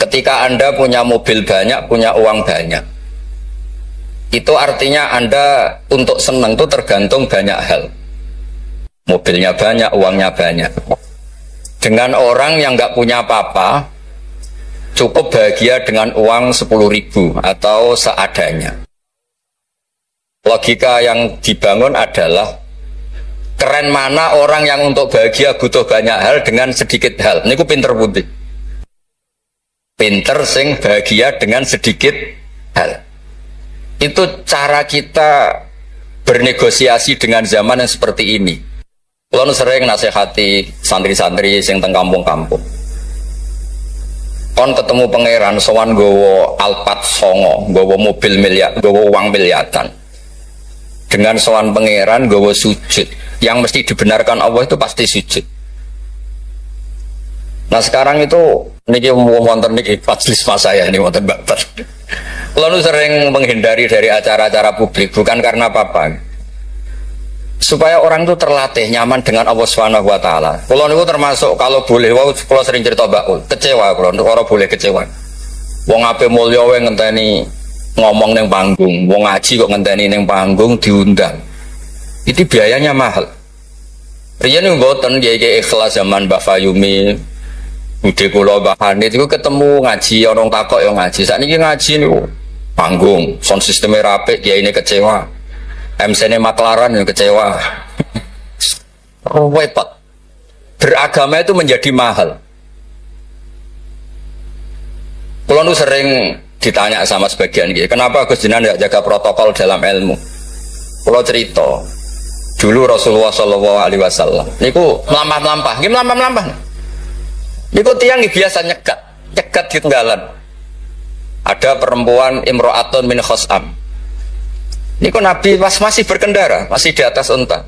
Ketika Anda punya mobil banyak, punya uang banyak, itu artinya Anda untuk senang itu tergantung banyak hal. Mobilnya banyak, uangnya banyak. Dengan orang yang nggak punya apa-apa, cukup bahagia dengan uang 10.000 atau seadanya. Logika yang dibangun adalah keren mana orang yang untuk bahagia butuh banyak hal dengan sedikit hal. Ini ku pinter putih. Pinter sing bahagia dengan sedikit hal. Itu cara kita bernegosiasi dengan zaman yang seperti ini. Kalau sering nasihati santri-santri sing teng kampung-kampung. Kon ketemu pangeran sowan gowo Alphard songo, gowo mobil miliar, gowo uang miliaran. Dengan sowan pangeran gowo sujud. Yang mesti dibenarkan Allah itu pasti sujud. Nah sekarang itu niki wonten niki majelis mas saya ini wonten babar. Lalu sering menghindari dari acara-acara publik bukan karena apa-apa. Supaya orang itu terlatih nyaman dengan Allah Subhanahu wa taala. Kalau niku termasuk kalau boleh kalau sering cerita bakul, kecewa kalau orang boleh kecewa. Wong ape mulya wae ngenteni ngomong ning panggung, wong ngaji kok ngenteni ning panggung diundang. Itu biayanya mahal. Riyen mboten kiai ikhlas zaman Mbak Fayumi, Bude kula Mbah Hanid itu ketemu ngaji orang takok yang ngaji. Sakniki ngaji niku panggung, sound sistemnya rapik, kiai ini kecewa. MC-ne maklaran yang kecewa. Repot. Beragama itu menjadi mahal. Kalau nu sering ditanya sama sebagian gitu, kenapa Gus Jinan tidak jaga protokol dalam ilmu? Kalau cerita, dulu Rasulullah Shallallahu Alaihi Wasallam, niku melampah-melampah, gimana melampah-melampah? Niku tiang biasa nyegat di tenggalan. Ada perempuan imro'atun min khos'am. Niku Nabi masih berkendara, masih di atas unta.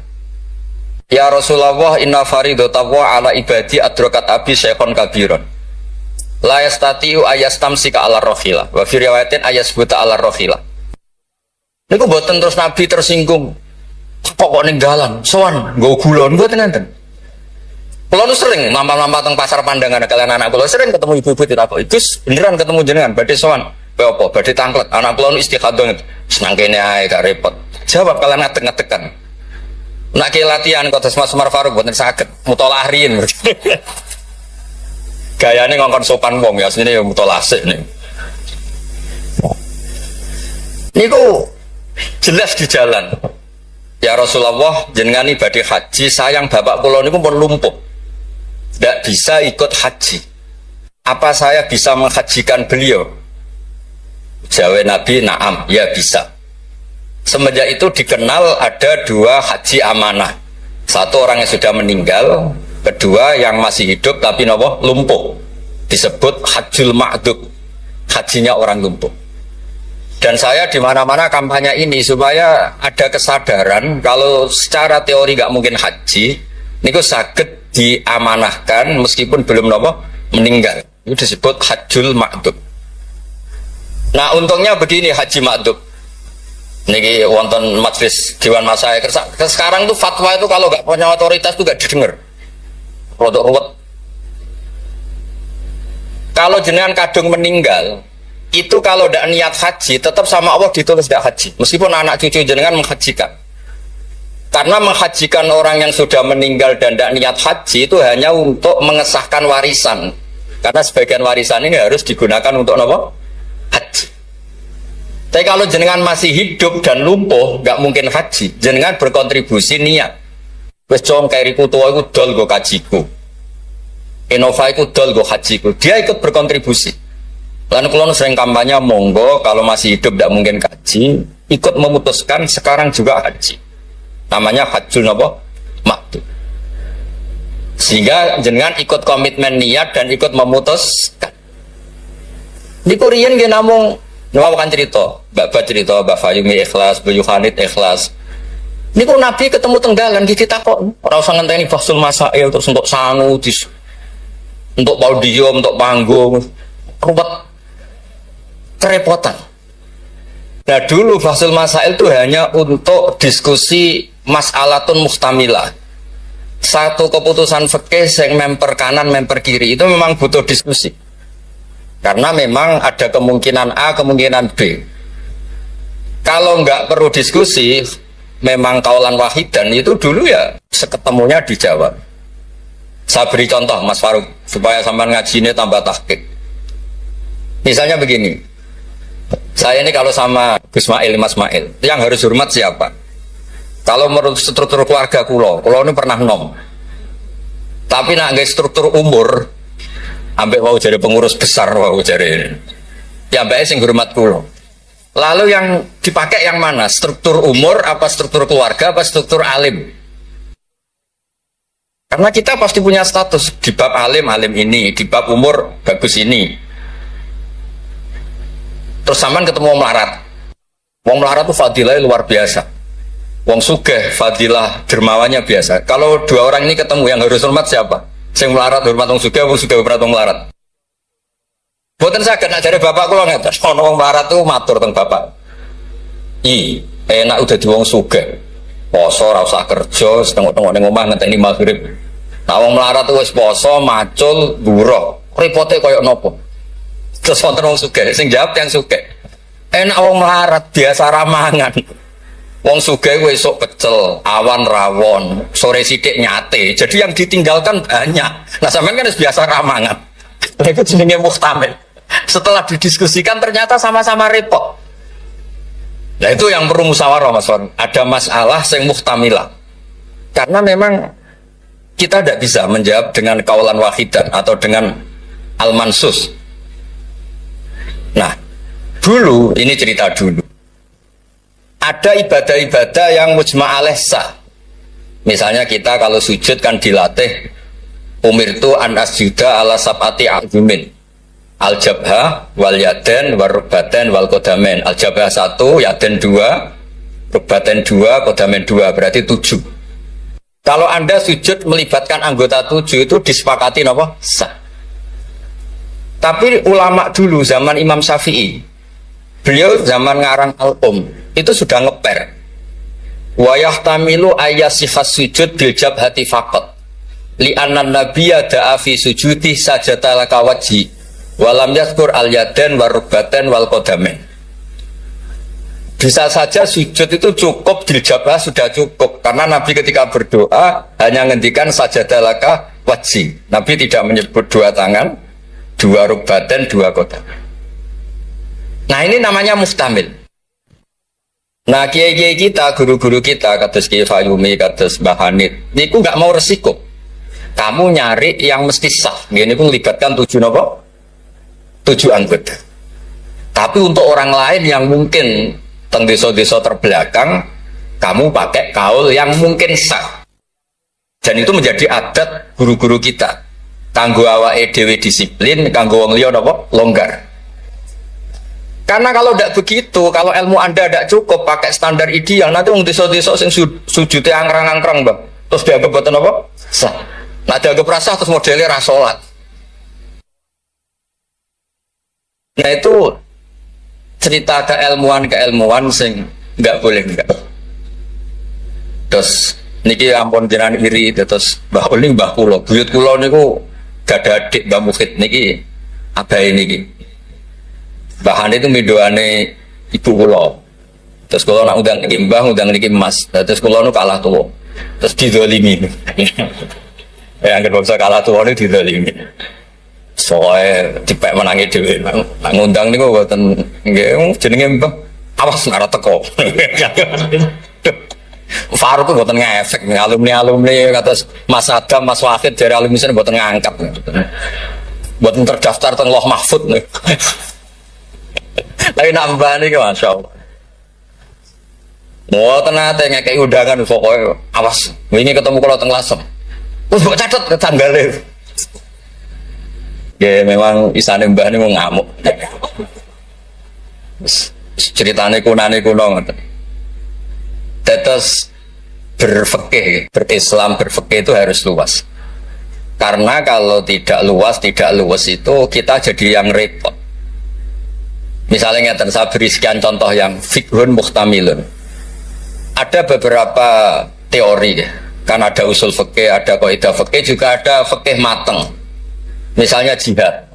Ya Rasulullah, inna faridotawa ala ibadi adrokat abi syekhon kabiron. La yastatiu ayastamsika ala rohila. Wa fi riwayatin ayasbuta ala rohila. Niku boten terus Nabi tersinggung. Pokok ninggalan, soan, nggo gulon mboten nenten. Kula nu sering lampah-lampah teng pasar pandangan kalian anak kula sering ketemu ibu-ibu ditakoki, "Gus, beneran ketemu jenengan badhe soan?" Apa? Badhe tangklet. Anak kula nu istikhadah senang kene ae gak repot. Jawab kalian ngadeg-ngadegan. Nak ke latihan kok Mas Umar Faruk mboten saged mutolaah riyin. Gayane ngongkon sopan wong ya asline ya mutolaah sik nih. Niku jelas di jalan. Ya Rasulullah, jenengan ibadah haji, sayang bapak kula niku pun lumpuh. Tidak bisa ikut haji. Apa saya bisa menghajikan beliau? Jawab Nabi, na'am, ya bisa. Semenjak itu dikenal ada dua haji amanah. Satu orang yang sudah meninggal, kedua yang masih hidup tapi nopo lumpuh. Disebut hajjul ma'dud, hajinya orang lumpuh. Dan saya di mana-mana kampanye ini supaya ada kesadaran kalau secara teori nggak mungkin haji, niku saged diamanahkan meskipun belum nopo meninggal. Itu disebut hajjul ma'dud. Nah untungnya begini haji ma'dud. Niki wonten majelis Dewan Masyayikh. Sekarang tuh fatwa itu kalau nggak punya otoritas tuh nggak didengar. Rodok ruwet. Kalau jenengan kadung meninggal, itu kalau tidak niat haji, tetap sama Allah ditulis tidak haji. Meskipun anak cucu jenengan menghajikan. Karena menghajikan orang yang sudah meninggal dan tidak niat haji itu hanya untuk mengesahkan warisan. Karena sebagian warisan ini harus digunakan untuk apa? Haji. Tapi kalau jenengan masih hidup dan lumpuh, nggak mungkin haji. Jenengan berkontribusi niat. Wes cong kairiku tua iku dol go kajiku. Innova iku dol go hajiku. Dia ikut berkontribusi. Lalu kalau sering kampanye monggo kalau masih hidup tidak mungkin haji, ikut memutuskan sekarang juga haji. Namanya hajjul napa? Ma'dud. Sehingga jenengan ikut komitmen niat dan ikut memutuskan. Di Korean nggih namung nyawakan cerita, Mbak cerita, Mbak Fayumi ikhlas, Bu Yohanit ikhlas. Niku Nabi ketemu tenggalan iki takok, ora usah ngenteni bahsul masail terus untuk sangu, untuk podium, untuk panggung. Ruwet kerepotan. Nah dulu bahsul masail itu hanya untuk diskusi mas'alatun muhtamilah. Satu keputusan fikih yang memper kanan, memper kiri itu memang butuh diskusi. Karena memang ada kemungkinan A, kemungkinan B. Kalau nggak perlu diskusi, memang kaulan wahidan itu dulu ya seketemunya dijawab. Saya beri contoh Mas Faruk supaya sampean ngaji ini tambah tahqiq. Misalnya begini, saya ini kalau sama Gus Mail, Mas Mail, yang harus hormat siapa? Kalau menurut struktur keluarga kulo ini pernah nom. Tapi nak nggak struktur umur, ambek mau jadi pengurus besar mau jadi, ya mbak sing hormat kulo. Lalu yang dipakai yang mana? Struktur umur, apa struktur keluarga, apa struktur alim? Karena kita pasti punya status di bab alim, alim ini, di bab umur bagus ini. Terus sampean ketemu wong melarat. Wong melarat itu fadilahnya luar biasa. Wong sugih fadilah dermawannya biasa. Kalau dua orang ini ketemu yang harus hormat siapa? Sing melarat hormat wong sugih hormat wong melarat. Boten saged nak jare bapak kula ngeten. Ana wong melarat tuh matur teng bapak. Enak udah di wong sugih. Poso ora usah kerja, setengok-tengok ning omah ngenteni maghrib. Nah wong melarat tuh wis poso, macul, buruh. Repote koyo napa? Terus wonten wong sugih, sing jawab yang sugih. Enak wong melarat biasa ramangan. Wong sugih wis esuk pecel, awan rawon, sore sithik nyate. Jadi yang ditinggalkan banyak. Nah sampean kan wis biasa ramangan. Itu jenenge muhtamil. Setelah didiskusikan ternyata sama-sama repot. Nah itu yang perlu musyawarah Mas Wan. Ada masalah yang muhtamilah. Karena memang kita tidak bisa menjawab dengan kaulan wahidan atau dengan al-mansus. Nah, dulu ini cerita dulu. Ada ibadah-ibadah yang mujma' alaih sah. Misalnya kita kalau sujud kan dilatih umirtu an asjuda ala sab'ati a'zumin. Al-jabha wal yaden wal rukbaten wal kodamen. Al-jabha 1, yaden 2, rukbaten 2, kodamen 2, berarti 7. Kalau Anda sujud melibatkan anggota 7 itu disepakati apa? Sah. Tapi ulama dulu zaman Imam Syafi'i, beliau zaman ngarang al-um itu sudah ngeper. Wa yahtamilu ayyasifas sujud bil jabhati faqat. Li anna nabiyya da'a fi sujudi sajata laka wajhi. Walam yaskur al yaden warubbaten wal kodamen. Bisa saja sujud itu cukup, diljabah sudah cukup, karena Nabi ketika berdoa hanya ngendikan sajadalaka wajhi. Nabi tidak menyebut dua tangan, dua rubbaten, dua kodamen. Nah ini namanya mustamil. Nah kiai-kiai kita, guru-guru kita, kados Kiai Fayumi, kados Mbah Hanid, niku nggak mau resiko. Kamu nyari yang mesti sah. Ini pun melibatkan 7 nopo? 7 anggota. Tapi untuk orang lain yang mungkin teng desa-desa terbelakang, kamu pakai kaul yang mungkin sah. Dan itu menjadi adat guru-guru kita. Kanggo awake dhewe disiplin, kanggo wong liya napa? Longgar. Karena kalau tidak begitu, kalau ilmu Anda tidak cukup pakai standar ideal, nanti wong desa-desa sing sujute angkrang-angkrang, Bang. Terus dianggap boten apa? Sah. Nah dianggap rasah terus modelnya ra salat. Nah itu cerita keilmuan sing nggak boleh enggak. Terus niki ampun jenengan iri terus Mbah Uli Mbah kula, buyut kula niku gak ada adik Mbah Mufid niki abahe niki. Bahan itu midoane ibu kula. Terus kula nak undang niki Mbah, undang niki Mas. Terus kula nu kalah tuwa. Terus dizalimi. Anggere bangsa kalah tuwa niku dizalimi. Soalnya dipek menangi dhewe. Nak ngundang niku mboten nggih jenenge Mbah. Awas nek ora teko. Faruk itu mboten ngefek, alumni kados Mas Adam, Mas Wahid dari alumni sini mboten ngangkat. Mboten terdaftar teng Loh Mahfud nih. Tapi nak mbah niki masyaallah. Mboten nate ngekeki undangan pokoke awas wingi ketemu kula teng Lasem. Wis mbok catet tanggale. Ya memang isane mbah niku ngamuk. Ceritane kunane kuno ngoten. Tetes berfikih, berislam berfikih itu harus luas. Karena kalau tidak luas itu kita jadi yang repot. Misalnya ngeten, saya beri sekian contoh yang fikhun muhtamilun. Ada beberapa teori, kan ada usul fikih, ada kaidah fikih, juga ada fikih mateng. Misalnya jihad.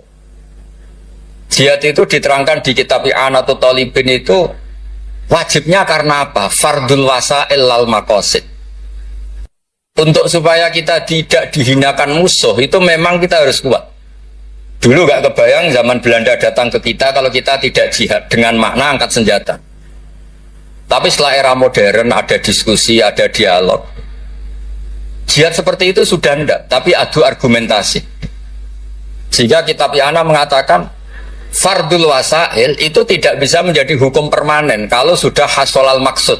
Jihad itu diterangkan di kitab I'anatul Talibin itu wajibnya karena apa? Fardul wasa'il lal maqasid. Untuk supaya kita tidak dihinakan musuh itu memang kita harus kuat. Dulu gak kebayang zaman Belanda datang ke kita kalau kita tidak jihad dengan makna angkat senjata. Tapi setelah era modern ada diskusi, ada dialog. Jihad seperti itu sudah enggak, tapi adu argumentasi. Sehingga kitab I'anah mengatakan fardul wasail itu tidak bisa menjadi hukum permanen kalau sudah hasolal maksud.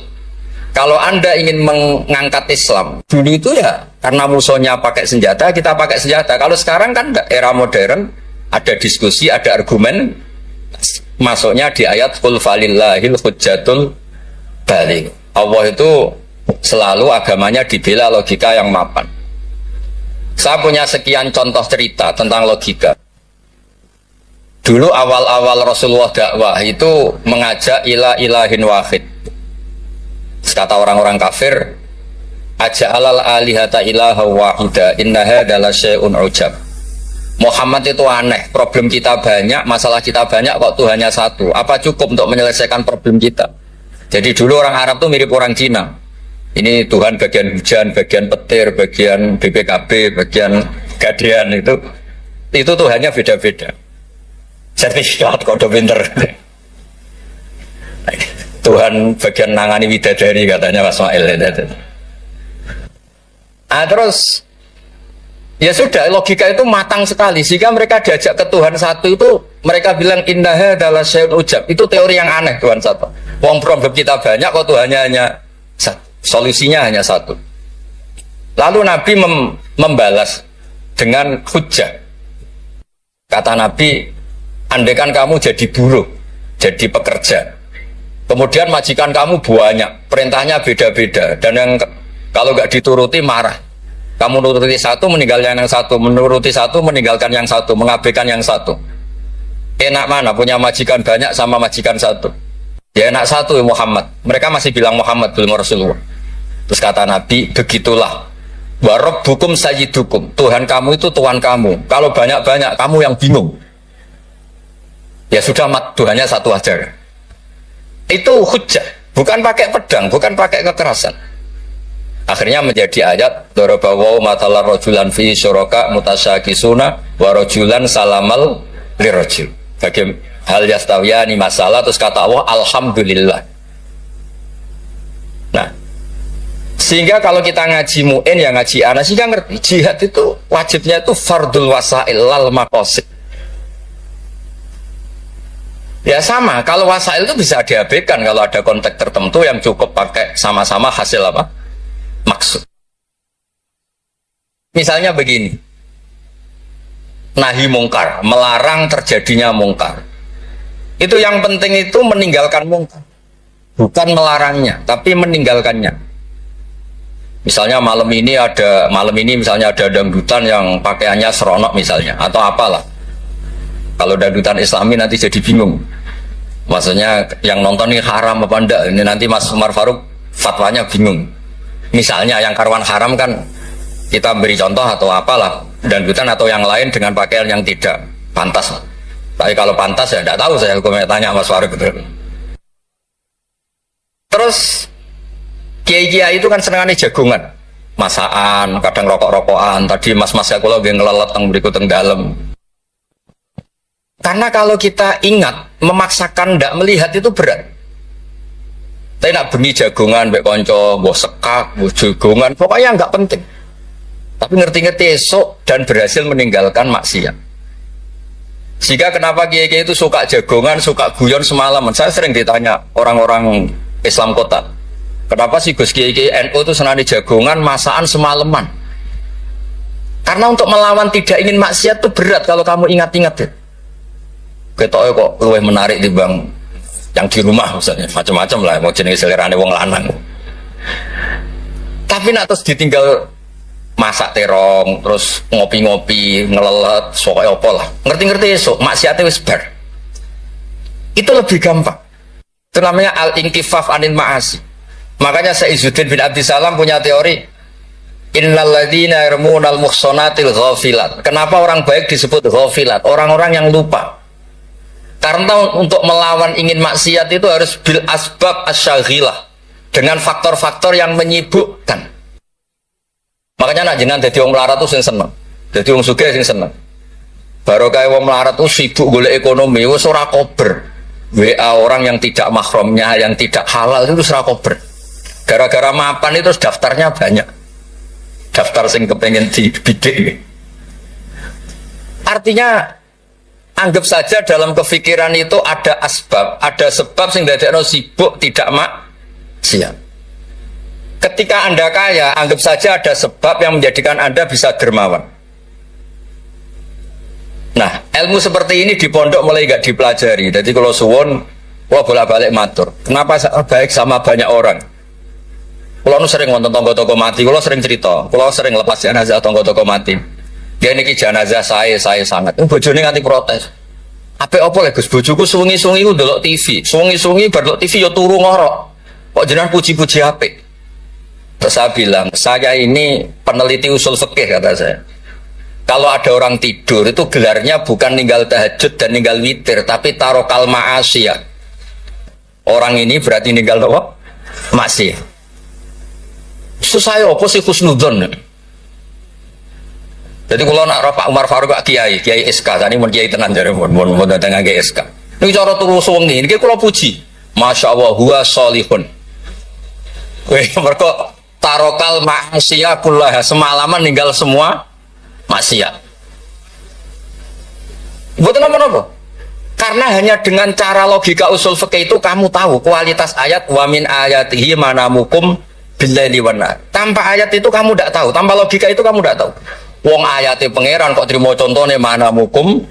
Kalau Anda ingin mengangkat Islam, dulu itu ya karena musuhnya pakai senjata, kita pakai senjata. Kalau sekarang kan era modern, ada diskusi, ada argumen, masuknya di ayat qul falillahil hujjatul baligh. Allah itu selalu agamanya dibela logika yang mapan. Saya punya sekian contoh cerita tentang logika. Dulu awal-awal Rasulullah dakwah itu mengajak ila ilahin wahid. Kata orang-orang kafir, aja'alal alihata ilaha wahida innaha adalah syai'un ujab. Muhammad itu aneh, problem kita banyak, masalah kita banyak, kok Tuhannya satu. Apa cukup untuk menyelesaikan problem kita? Jadi dulu orang Arab itu mirip orang Cina. Ini Tuhan bagian hujan, bagian petir, bagian BPKB, bagian gadean itu Tuhannya beda-beda. Sertifikat kode pinter. Tuhan bagian nangani widadari katanya Mas Mail. Terus ya sudah, logika itu matang sekali sehingga mereka diajak ke Tuhan satu itu mereka bilang innaha adalah syai'un ujab. Itu teori yang aneh, Tuhan satu. Wong problem kita banyak kok Tuhannya hanya satu. Solusinya hanya satu. Lalu Nabi membalas dengan hujjah. Kata Nabi, andaikan kamu jadi buruh, jadi pekerja, kemudian majikan kamu banyak, perintahnya beda-beda, dan yang kalau nggak dituruti marah. Kamu menuruti satu, meninggalkan yang satu, menuruti satu, meninggalkan yang satu, mengabaikan yang satu. Enak mana punya majikan banyak sama majikan satu? Ya enak satu ya Muhammad. Mereka masih bilang Muhammad, belum Rasulullah. Terus kata Nabi, begitulah. Wa rabbukum sayyidukum. Tuhan kamu itu Tuhan kamu. Kalau banyak-banyak, kamu yang bingung. Ya sudah, Tuhannya satu aja. Itu hujjah, bukan pakai pedang, bukan pakai kekerasan. Akhirnya menjadi ayat darabawu matalar rajulan fi syuraka mutasyakisuna wa rajulan salamal lirajul. Bagi hal yastawiyani masalah, terus kata Allah alhamdulillah. Nah, sehingga kalau kita ngaji mu'in ya ngaji ana sehingga ngerti jihad itu wajibnya itu fardul wasail lal maqasid. Ya sama, kalau wasail itu bisa diabaikan kalau ada konteks tertentu yang cukup pakai sama-sama hasil apa? Maksud. Misalnya begini. Nahi mungkar, melarang terjadinya mungkar. Itu yang penting itu meninggalkan mungkar. Bukan melarangnya, tapi meninggalkannya. Misalnya malam ini misalnya ada dangdutan yang pakaiannya seronok misalnya atau apalah. Kalau dangdutan Islami nanti jadi bingung. Maksudnya yang nonton ini haram apa enggak? Ini nanti Mas Umar Faruk fatwanya bingung. Misalnya yang karuan haram kan kita beri contoh atau apalah, dangdutan atau yang lain dengan pakaian yang tidak pantas. Tapi kalau pantas ya enggak tahu, saya hukumnya tanya Mas Faruk betul. Terus kiai-kiai itu kan senengannya jagongan, masakan, kadang rokok-rokokan. Tadi mas-mas ya kalau ngelelet teng berikut teng dalam. Karena kalau kita ingat, memaksakan tidak melihat itu berat. Tapi nak bengi jagongan, mbek konco, mbok sekak, mbok jagongan, pokoknya nggak penting. Tapi ngerti-ngerti esok dan berhasil meninggalkan maksiat. Sehingga kenapa kiai-kiai itu suka jagongan, suka guyon semalaman? Saya sering ditanya orang-orang Islam kota, kenapa sih Gus Kiai NU itu senang jagongan, masakan semalaman? Karena untuk melawan tidak ingin maksiat itu berat kalau kamu ingat-ingat ya. Ketoknya kok lebih menarik di bang yang di rumah misalnya, macam-macam lah, mau jenis selerane wong lanang. Tapi nak terus ditinggal masak terong, terus ngopi-ngopi, ngelelet, soalnya apa lah, ngerti-ngerti esok, maksiatnya wis bar. Itu lebih gampang. Itu namanya al-inkifaf anil ma'asi. Makanya Saizuddin bin Abdissalam punya teori innal ladzina yarmunal muhsanatil ghafilat. Kenapa orang baik disebut ghafilat? Orang-orang yang lupa. Karena untuk melawan ingin maksiat itu harus bil asbab asyaghilah, dengan faktor-faktor yang menyibukkan. Makanya nak jenengan dadi wong melarat tuh sing seneng. Dadi wong sugih sing seneng. Baru kayak wong melarat tuh sibuk golek ekonomi, wis ora kober. WA orang yang tidak mahramnya, yang tidak halal itu ora kober. Gara-gara mapan itu daftarnya banyak. Daftar sing kepengen dibidik. Artinya anggap saja dalam kefikiran itu ada asbab, ada sebab sing dadekno sibuk tidak maksiat. Ketika Anda kaya, anggap saja ada sebab yang menjadikan Anda bisa dermawan. Nah, ilmu seperti ini di pondok mulai gak dipelajari. Jadi kalau suwon, wah bolak-balik matur. Kenapa baik sama banyak orang? Kalau nu sering nonton tonggo-tonggo mati, kalau sering cerita, kalau sering lepas jenazah tonggo-tonggo mati. Dia niki jenazah saya sangat. Bojone nganti protes. Apa lagi Gus, bojoku suwengi-suwengi ku ndelok TV. Suwengi-suwengi bar ndelok TV ya turu ngorok. Kok jenengan puji-puji apik. Terus saya bilang, saya ini peneliti usul fikih kata saya. Kalau ada orang tidur itu gelarnya bukan ninggal tahajud dan ninggal witir, tapi tarokal ma'asiyah. Orang ini berarti ninggal apa? Maksiat. Itu saya apa sih husnudzon? Jadi kalau nak Pak Umar Faruk kiai SK, tadi mau kiai tenan jare mau datang kiai SK. Ini cara turu suwengi, ini kalau puji, masya Allah, huwa solihun. Weh, mereka tarokal maksiat pula semalaman ninggal semua maksiat. Buat apa? Karena hanya dengan cara logika usul fikih itu kamu tahu kualitas ayat wa min ayatihi manamukum billaili wan nahar. Tanpa ayat itu kamu tidak tahu, tanpa logika itu kamu tidak tahu. Wong ayatnya pangeran kok terima contohnya manamukum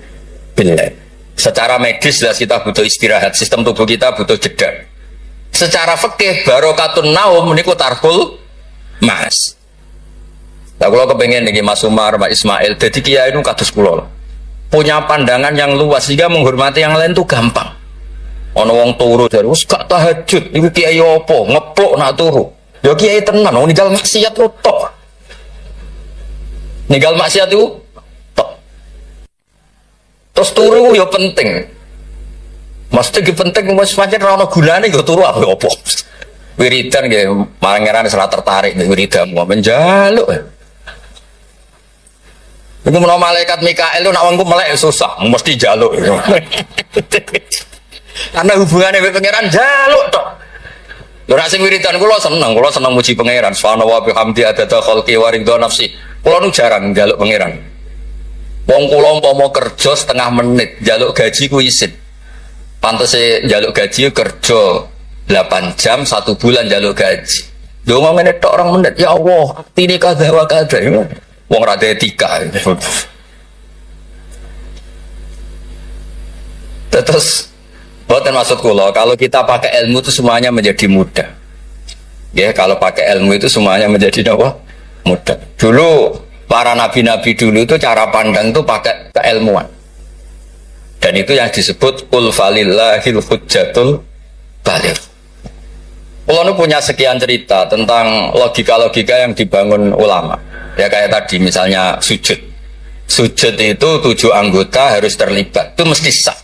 billail. Secara medis jelas kita butuh istirahat, sistem tubuh kita butuh jeda. Secara fikih barokatun naum niku tarkul mas. Nah, kalau kepengen nih Mas Umar, Mas Ismail, jadi kiai itu kados kula. Punya pandangan yang luas sehingga menghormati yang lain itu gampang. Ono wong turu dari wis gak tahajud, iku kiai opo? Ngeplok nak turu. Ya kiai tenan, wong ninggal maksiat lu tok. Ninggal maksiat itu tok. Terus turu ya penting. Maksudnya penting mas pancen ora ono gunane yo turu apa opo. Wiridan nggih pangeran ora tertarik nek wiridan mau menjaluk. Iku menawa malaikat Mikael nak wongku melek susah, mesti jaluk. Karena hubungannya dengan pangeran jaluk tok. Lha nek sing wiridan kula seneng muji pangeran. Subhanallah wa bihamdi adada khalqi wa ridha nafsi. Kula nu jarang njaluk pangeran. Wong kula umpama kerja setengah menit, njaluk gaji ku isin. Pantese njaluk gaji kerja 8 jam 1 bulan njaluk gaji. Lho ngene tok 2 menit. Ya Allah, aktine kadha wa kadha. Wong rada etika. Terus bukan maksud kula kalau kita pakai ilmu itu semuanya menjadi mudah. Ya, kalau pakai ilmu itu semuanya menjadi apa? Mudah. Dulu para nabi-nabi dulu itu cara pandang itu pakai keilmuan. Dan itu yang disebut qul falillahil hujjatul baligh. Kula nu punya sekian cerita tentang logika-logika yang dibangun ulama. Ya kayak tadi misalnya sujud. Sujud itu 7 anggota harus terlibat. Itu mesti sah.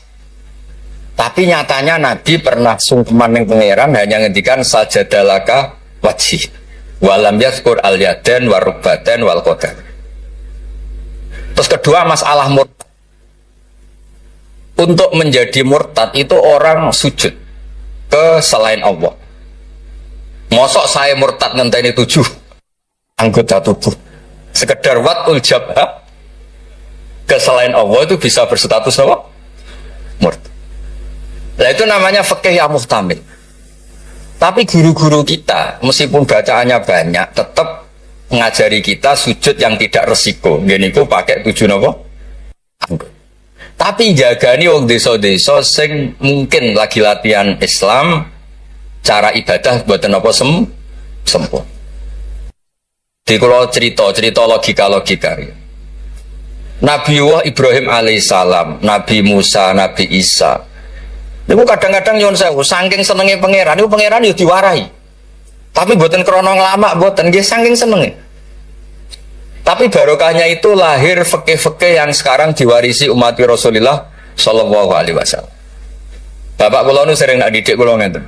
Tapi nyatanya Nabi pernah sungkeman yang pangeran hanya ngendikan sajadalaka wajhi. Walam yadhkur al-yadan warubatan wal qadar. Terus kedua masalah murtad. Untuk menjadi murtad itu orang sujud ke selain Allah. Mosok saya murtad ngenteni 7 anggota tubuh. Sekedar watul jabha ke selain Allah itu bisa berstatus apa? Murtad. Nah itu namanya fikih yang muhtamil. Tapi guru-guru kita meskipun bacaannya banyak tetap mengajari kita sujud yang tidak resiko. Gini ku pakai 7 apa? Anggota. Tapi jagani wong desa-desa sing mungkin lagi latihan Islam, cara ibadah buatan apa sempurna. Di kalau cerita logika. Nabi Ibrahim alaihissalam, Nabi Musa, Nabi Isa. Itu kadang-kadang nyon sewu, saking senenge pangeran, itu pangeran yo diwarahi. Tapi buatan krono ngelama, buatan dia saking senenge. Tapi barokahnya itu lahir fikih-fikih yang sekarang diwarisi umat Rasulullah Shallallahu Alaihi Wasallam. Bapak kula nu sering nak didik kula ngeten.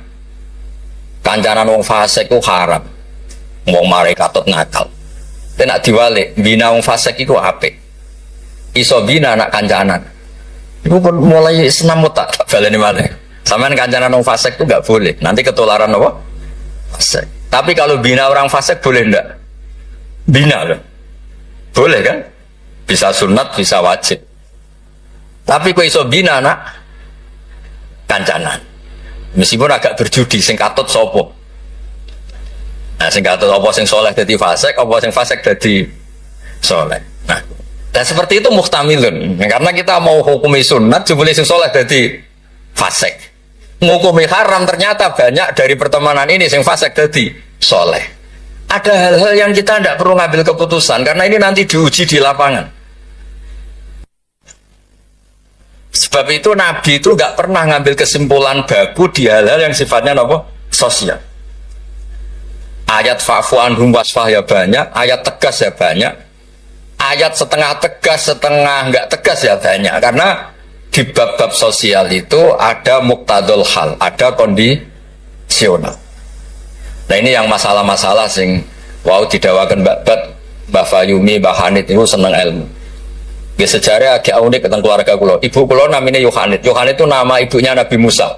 Kancanan wong fasik ku haram. Wong mare katut nakal. Tapi nak diwalik, bina wong fasik iku apik. Iso bina anak kancanan. Iku mulai senam tak baleni maneh. Sampeyan kancanan wong fasik itu enggak boleh. Nanti ketularan apa? Fasik. Tapi kalau bina orang fasik boleh enggak? Bina loh. Boleh kan? Bisa sunat, bisa wajib. Tapi kok iso bina anak kancanan. Meskipun agak berjudi sing katut sapa. Nah, sing katut apa sing soleh dadi fasik, apa sing fasik dadi soleh. Nah, dan seperti itu muhtamilun. Karena kita mau hukumi sunat, jebule sing soleh dadi fasik. Ngukumi haram ternyata banyak dari pertemanan ini sing fasik dadi soleh. Ada hal-hal yang kita tidak perlu ngambil keputusan karena ini nanti diuji di lapangan. Sebab itu Nabi itu nggak pernah ngambil kesimpulan baku di hal-hal yang sifatnya apa? Sosial. Ayat fa'fu anhum wasfah ya banyak, ayat tegas ya banyak, ayat setengah tegas, setengah nggak tegas ya banyak. Karena di bab-bab sosial itu ada muqtadul hal, ada kondisional. Nah ini yang masalah-masalah sing wow didawakan Mbak Fayumi, Mbak Hanit itu seneng ilmu. Ya sejarah agak unik tentang keluarga kulo. Ibu kulo namanya Yohanit. Yohanit itu nama ibunya Nabi Musa.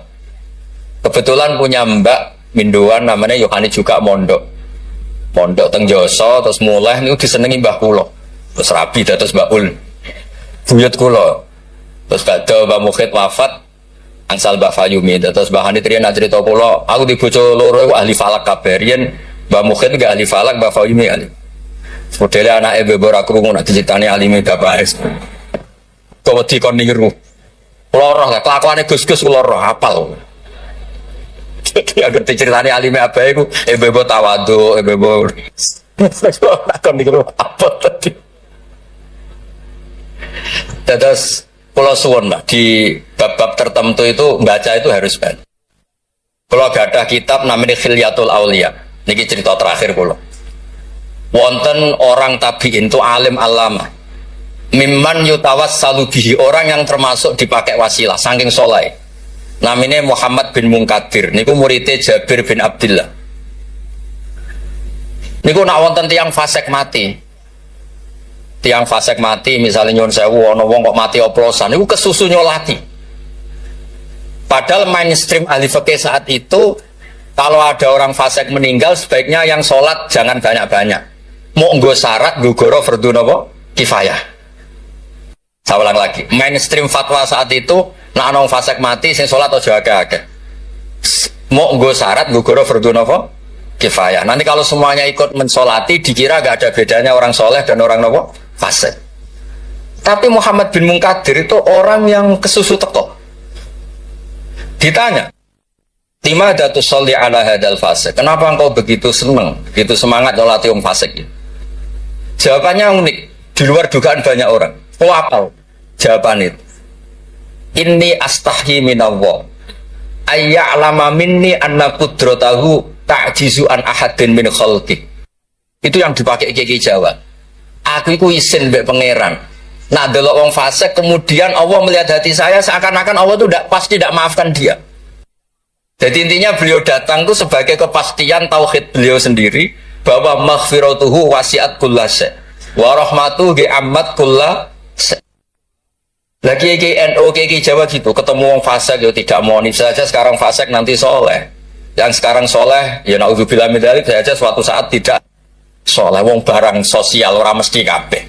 Kebetulan punya mbak Minduan namanya Yohanit juga mondok. Mondok teng Joso terus mulai itu disenengi mbah kulo. Terus rabi terus Mbak Ul. Buyut kulo. Terus kada Mbak Mukhid wafat angsal Mbak Fayumi. Terus Mbak Hanit riyen cerita kulo, aku di bojo loro ahli falak kabeh. Riyen Mbak Mukhid enggak ahli falak, Mbak Fayumi ahli. Modelnya anak ibu ora krungu nak diceritani alime bapak es. Kok wedi kon niru. Kula roh kelakuane Gus-gus kula roh hafal. Jadi agar diceritani alime abae iku ibu tawadhu, ibu kon niru apa tadi. Terus kula suwun lah di bab-bab tertentu itu baca itu harus baca. Kula gadah kitab namanya Khilyatul Auliya. Niki cerita terakhir kula. Wonten orang tabi'in itu alim alama mimman yutawassalu bihi, orang yang termasuk dipakai wasilah saking soleh, namanya Muhammad bin Munkadir. Niku muridnya Jabir bin Abdillah. Niku nak wonten tiang fasik mati, tiang fasik mati misalnya nyun sewu ono wong kok mati oplosan, niku kesusu nyolati. Padahal mainstream ahli fikih saat itu kalau ada orang fasik meninggal sebaiknya yang sholat jangan banyak-banyak. Mau nggo syarat gugoro fardhu napa kifayah. Saya ulang lagi, mainstream fatwa saat itu nak nong fasik mati sing salat aja akeh-akeh. Mau nggo syarat gugoro fardhu napa kifayah. Nanti kalau semuanya ikut mensolati dikira gak ada bedanya orang soleh dan orang napa fasik. Tapi Muhammad bin Munkadir itu orang yang kesusu teko. Ditanya, Lima datus sholli ala hadal fasik. Kenapa engkau begitu seneng, begitu semangat nyolati wong fasik? Jawabannya unik, di luar dugaan banyak orang. Oh apa? Jawaban itu, Inni astahyi minallah ayya'lama minni anna qudratahu ta'jizu an ahadin min khalqi. Itu yang dipakai Kiai Jawa. Aku iku isin mbek pangeran. Nak delok wong fasik kemudian Allah melihat hati saya seakan-akan Allah itu pasti tidak maafkan dia. Jadi intinya beliau datang itu sebagai kepastian tauhid beliau sendiri bahwa maghfiratuhu wasi'at kulla syai' wa rahmatuhu ammat kulla syai'. Lagi NU Jawa gitu, ketemu wong fasik ya tidak mau saja sekarang fasik nanti soleh. Yang sekarang soleh ya naudzubillah min dzalik saja suatu saat tidak soleh. Wong barang sosial orang mesti kabeh.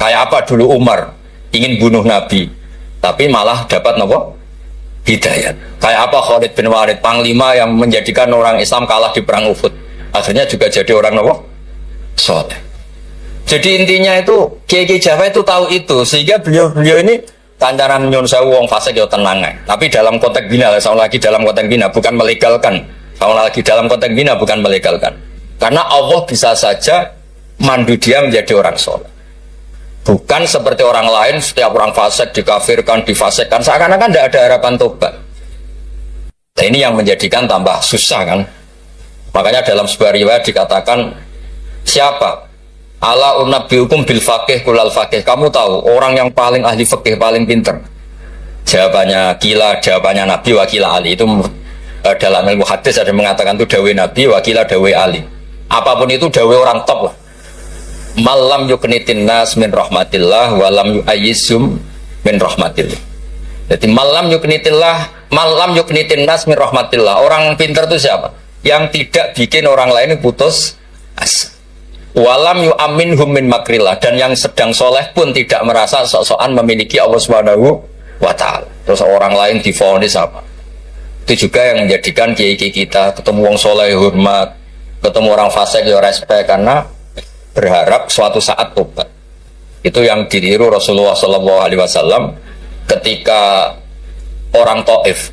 Kayak apa dulu Umar ingin bunuh Nabi tapi malah dapat nopo hidayat. Kayak apa Khalid bin Walid, panglima yang menjadikan orang Islam kalah di perang Uhud, akhirnya juga jadi orang nopo soleh. Jadi intinya itu Kiai Jawa itu tahu itu, sehingga beliau ini kancaran nyun sewu wong fasik ya tenang. Tapi dalam konteks bina, sama lagi dalam konteks bina bukan melegalkan, sama lagi dalam konteks bina bukan melegalkan, karena Allah bisa saja mandu dia menjadi orang soleh. Bukan seperti orang lain, setiap orang fasik dikafirkan, difasikkan, seakan-akan tidak ada harapan tobat. Nah, ini yang menjadikan tambah susah kan. Makanya dalam sebuah riwayat dikatakan, siapa? Ala unabbiukum bil faqih kulal faqih. Kamu tahu orang yang paling ahli fikih, paling pinter. Jawabannya kila, jawabannya Nabi wakila Ali itu dalam ilmu hadis ada mengatakan itu dawe Nabi wakila dawe Ali. Apapun itu dawe orang top lah. Malam yuknitin nas min rahmatillah walam yu'ayyisum min rahmatillah. Jadi malam yuknitin nas min rahmatillah. Orang pintar itu siapa? Yang tidak bikin orang lain putus asa. Walam yu'aminhum min makrillah, dan yang sedang soleh pun tidak merasa sok-sokan memiliki Allah Subhanahu wa ta'ala. Terus orang lain divonis apa? Itu juga yang menjadikan kiai-kiai kita ketemu orang soleh hormat, ketemu orang fasik ya respect, karena berharap suatu saat tobat. Itu yang ditiru Rasulullah SAW ketika orang Taif,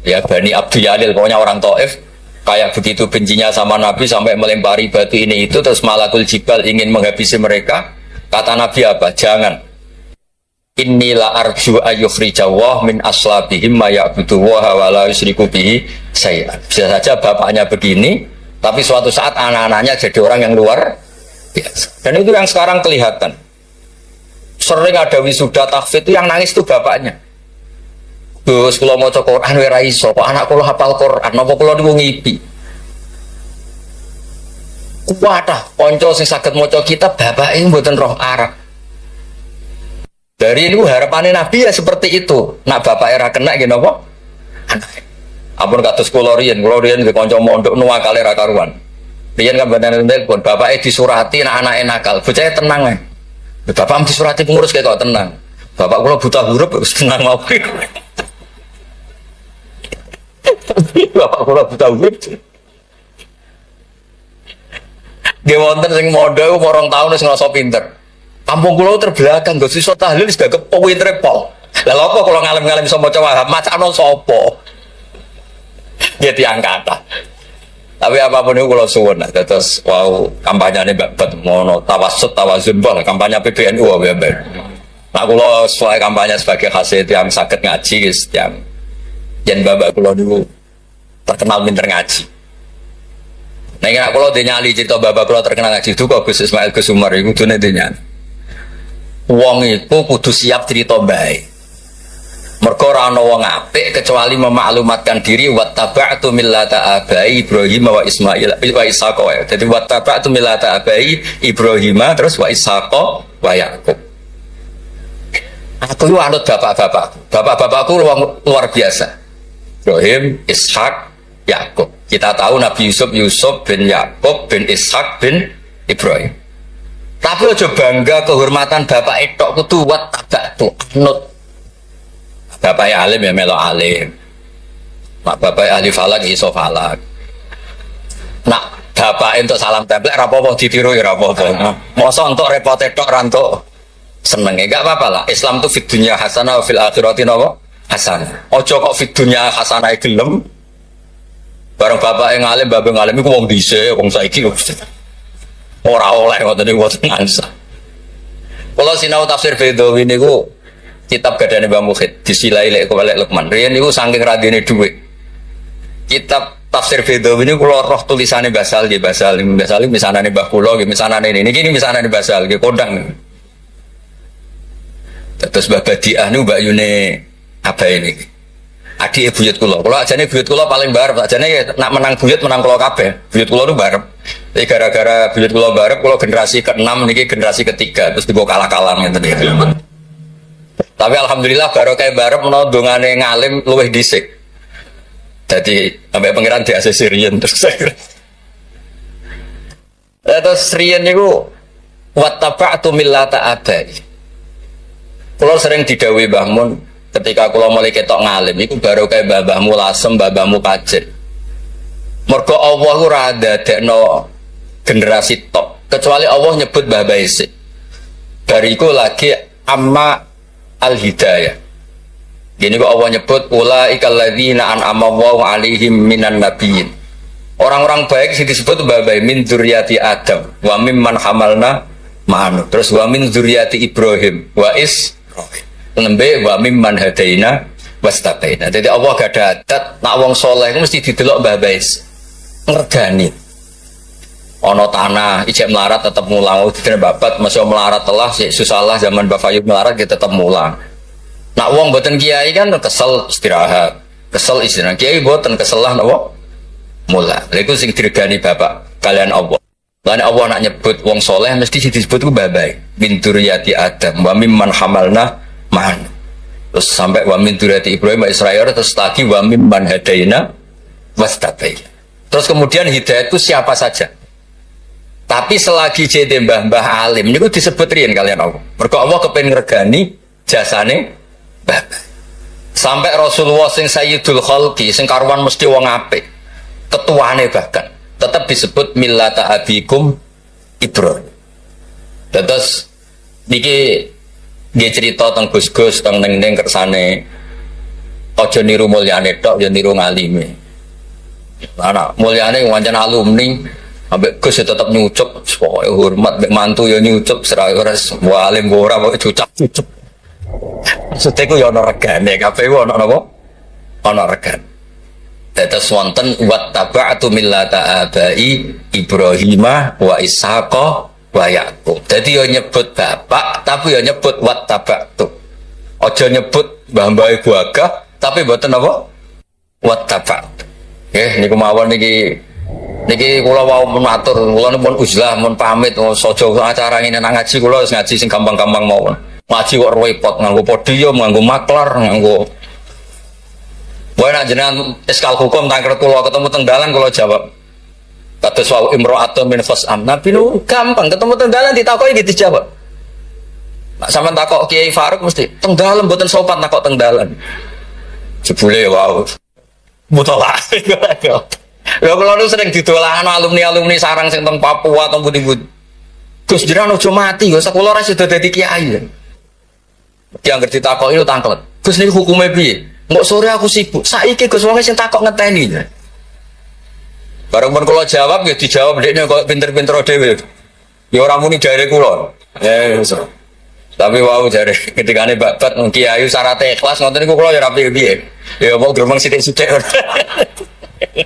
ya Bani Abdul Yalil, pokoknya orang Taif kayak begitu bencinya sama Nabi sampai melempari batu ini itu, terus Malakul Jibal ingin menghabisi mereka. Kata Nabi apa? Jangan. Inilah arju ayyukhrijawah min aslabihim ma ya'budu wa la yusyriku bihi syai'an. Bisa saja bapaknya begini, tapi suatu saat anak-anaknya jadi orang yang luar biasa. Dan itu yang sekarang kelihatan. Sering ada wisuda tahfidz itu yang nangis itu bapaknya. Gus kula maca Quran ora iso, kok anak kula hafal Quran, napa kula niku ngipi. Kuwatah kanca sing saged maca kitab bapake mboten roh Arab. Dari ini harapannya Nabi ya seperti itu. Nak bapak era kena gini apa? Anak. Ampun kados kula riyen nggih kanca mondok nuwakale ra karuan. Riyen kan bener pun bapake disurati nak anake nakal. Bocah tenang ae. Bapak disurati pengurus kayak kok tenang. Bapak kula buta huruf wis tenang mau. Bapak kula buta huruf. Dia wonten sing mondok 2 tahun wis ngrasa pinter. Kampung kula terbelakang, gak sisa tahlil sudah kepowi trepol. Lah apa kalau ngalem-ngalem sama maca macano sapa? Dia tiang kata. Tapi apapun itu kalau suwun, terus wow kampanyenya bat mono tawassut tawazun bal kampanye PBNU ya ben. Nah kalau sesuai kampanye sebagai hasil yang sakit ngaji guys, yang bapak kula niku terkenal pinter ngaji. Nah ini kalau dinyali cerita bapak kula terkenal ngaji itu kok Gus Ismail Gus Umar itu dene dinyali. Wong itu kudu siap cerita baik. Mergo ora ana wong apik kecuali memaklumatkan diri wattaba'tu millata abai Ibrahim wa Ismail wa Ishaq. Jadi wattaba'tu millata abai Ibrahim terus wa Ishaq wa Yakub. Aku itu anut bapak-bapakku. Bapak-bapakku luar biasa. Ibrahim, Ishaq, Yakub. Kita tahu Nabi Yusuf bin Yakub bin Ishaq bin Ibrahim. Tapi aja bangga kehormatan bapak etok kudu wattaba'tu anut. Bapak alim ya melo alim. Mak bapak ahli falak iso falak. Nak bapak untuk salam template rapopo ditiru ya rapopo. Masa untuk repot tok rantuk seneng enggak apa-apa lah. Islam tuh fid dunya hasanah fil akhirati napa? Hasanah. Ojo kok fid dunya hasanah gelem. Bareng bapak yang alim, bapak ngalim iku wong dhisik, wong saiki ora oleh ngoten niku mboten ngasa. Kula sinau tafsir Bedawi niku kitab gadane Mbah Mukhid disilai lek kok lek Lukman. Riyen niku saking radine dhuwit. Kitab tafsir Bedawi niku kula roh tulisane Basal nggih Basal misanane Mbah kula nggih misanane niki misanane Basal nggih kondang. Terus Mbah Badiah niku Mbak Yune apa ini? Adik buyut kula. Kula ajane buyut kula paling barep, ajane nak menang buyut menang kula kabeh. Buyut kula nu barep. Tapi gara-gara buyut kula barep, kula generasi ke-6 niki generasi ketiga terus digo kalah-kalah ngeten iki. Tapi alhamdulillah barokah barep menawa dongane ngalim luwih dhisik. Jadi sampai pangeran di ACC riyen terus saya. Terus riyen niku wattaba'tu millata abai. Kula sering didhawuhi Mbah Mun ketika kula mulai ketok ngalim iku barokah mbah-mbahmu lasem, mbah-mbahmu kajet. Mergo Allah ora dadekno generasi top kecuali Allah nyebut mbah-mbah isik. Bariku lagi amma al-hidayah. Gini kok Allah nyebut ulaikal ladzina an'ama Allahu 'alaihim minan nabiyyin. Orang-orang baik sih disebut mbah-mbah min dzurriyyati Adam wa mimman hamalna ma'anu. Terus wa min dzurriyyati Ibrahim wa Israil. Lembe wa mimman hadaina wastaqaina. Jadi Allah gak ada adat nak wong soleh mesti didelok mbah-mbah ngergani. Ono tanah ijek melarat tetap mulang, dene babat masih melarat telah susah lah zaman Mbah Fayub melarat kita tetap mulang. Nak wong boten kiai kan kesel istirahat, kesel istirahat. Kiai boten kesel lah napa? Mula. Lha iku sing diregani bapak kalian Allah. Lan Allah nak nyebut wong soleh mesti disebut ku babai. Min dzurriyyati Adam wa mimman hamalna ma'an. Terus sampai wa min dzurriyyati Ibrahim wa Israil terus lagi wa mimman hadaina wastabaina. Terus kemudian hidayah itu siapa saja. Tapi selagi jadi mbah-mbah alim niku disebut riyen kalian Allah. Mergo Allah kepengin ngregani jasane babai. Sampai Rasulullah sing sayyidul khalqi sing karuan mesti wong apik. Ketuane bahkan tetap disebut millata abikum Ibrahim. Terus niki nggih cerita tentang Gus-gus tentang neng-neng kersane aja niru mulyane tok ya niru ngalime. Anak mulyane wancen alumni ambek Gus tetap nyucup pokoke hormat mbek mantu ya nyucup serah ora alim ora kok cucap-cucup. Maksudnya ku ya ana regane kabeh ana napa? Ana regane. Tetes wonten wattaba'tu millata abai Ibrahim wa Ishaqa wa Yaqub. Dadi yo nyebut bapak tapi yo nyebut wattaba'tu. Aja nyebut mbah-mbah ibu agah tapi mboten apa? Wattaba'tu. Nggih niku mawon niki kula wau matur, kula pun uzlah mun pamit saja acara ngene nang ngaji kula wis ngaji sing gampang-gampang mawon. Ngaji kok repot nganggo podium, nganggo maklar, nganggo Boy nak jenengan eskal hukum tangker kula ketemu teng dalan kula jawab. Kados wau imra'atun min fas'am. Nabi nu gampang ketemu teng dalan ditakoki gitu dijawab. Nak sampean takok Kiai Faruk mesti teng dalan mboten sopan takok teng dalan. Jebule wau. Mutolak. Lha kula nu sering didolakan alumni-alumni sarang sing teng Papua teng pundi-pundi. Gus jenengan aja mati, Gus kula ora sida dadi kiai. Diangger ditakoki lu tangklet. Gus niki hukume piye? Mbok sore aku sibuk. Saiki Gus wong sing takok ngenteni. Bareng pun kula jawab ya dijawab ndekne kok pinter-pinter dhewe. Ya ora muni jare kula. Tapi wau jare ketikane babat kiai syarat ikhlas ngoten niku kula ya ora piye-piye. Ya mau gremeng sithik-sithik.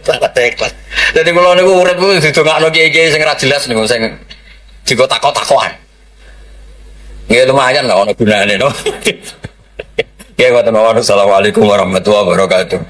Syarat ikhlas. Dadi kula niku urip didongakno kiai-kiai sing ora jelas niku sing digo takok-takokan. Nggih lumayan lah ono gunane no. Ya, wassalamualaikum warahmatullahi wabarakatuh.